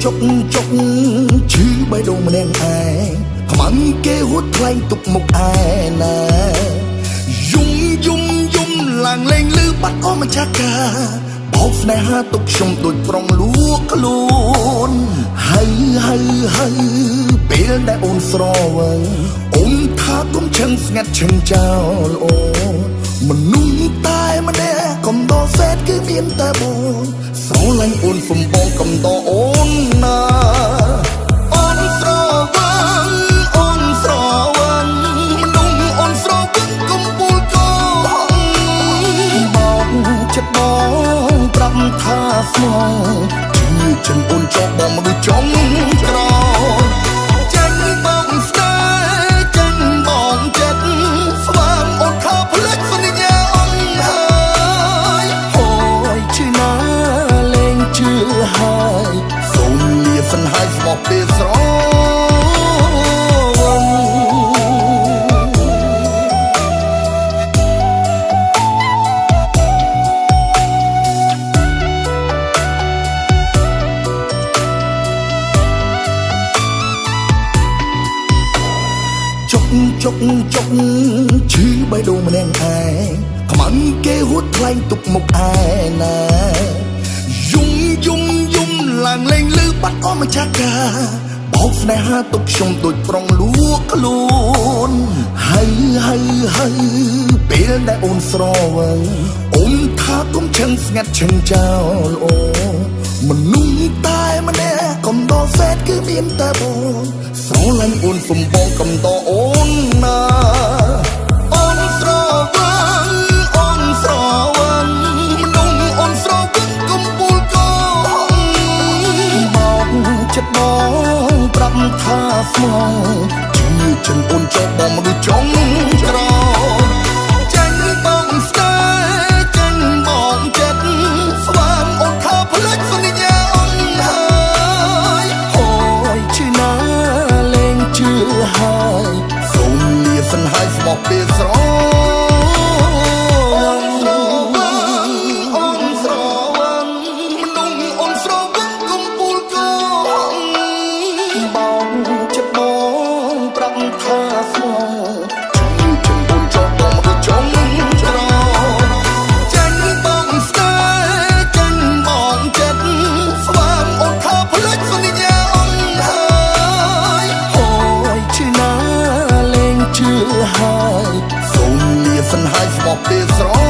ចុកឈឺបេះដូងម្នាក់ឯងខ្មាំងគេហួតថ្លែងទុកមុខឯណាយំឡើងលេងលឺបាត់អស់ម្ចាស់កាបោកស្នេហាទុកខ្ញុំដូចប្រុងលួងខ្លួនហើយពេលដែលអូនស្រវឹងអូនថាគុំឈឹងស្ងាត់ឈឹងចោលអូមនុស្សតែម្នាក់កំដរសេតគឺមានតែបងស្រឡាញ់អូនសំបងកំដរអូនណាអូនស្រវឹងមនុស្សអូនស្រវឹងកំពូលកោបោកចិត្តបងប្រាប់ថាស្មងជឿចិនអូនចោលបងមនុស្សចំក្រចាញ់បងស្នេហ៍ចាញ់បងចិត្តស្វាងអូនថាផ្លេចសន្យាអូនហើយហើយជឿណាលែងជឿហើយសូមលាសិនហើយស្មោះពេលស្រចុកឈឺបេះដូងម្នាក់ឯងខ្មាំងគេហួតថ្លែងទុកមុខឯណាយំឡើងលេងលឺបាត់អស់ម្ចាស់កាបោកស្នេហាទុកខ្ញុំដូចប្រុងលួងខ្លួនហើយពេលដែលអូនស្រវឹងអូនថាគុំឈឹងស្ងាត់ឈឹងចោលអូមនុស្សតែម្នាក់កំដរសេតគឺមានតែបងស្រឡាញ់អូនសំបងកំដរអូនណាអូនស្រវឹងមនុស្សអូនស្រវឹងកំពូលកោបោកចិត្តបងប្រាប់ថាស្មងជឿចិនអូនចោលបងមនុស្សចំក្រចាញ់បងស្នេហ៍ចាញ់បងចិត្តស្វាងអូនថាផ្លេចសន្យាអូនហើយហើយជឿណាលែងជឿហើយសូមលាសិនហើយស្មោះពេលស្រហើយសូមលាសិនហើយស្មោះពេលស្រ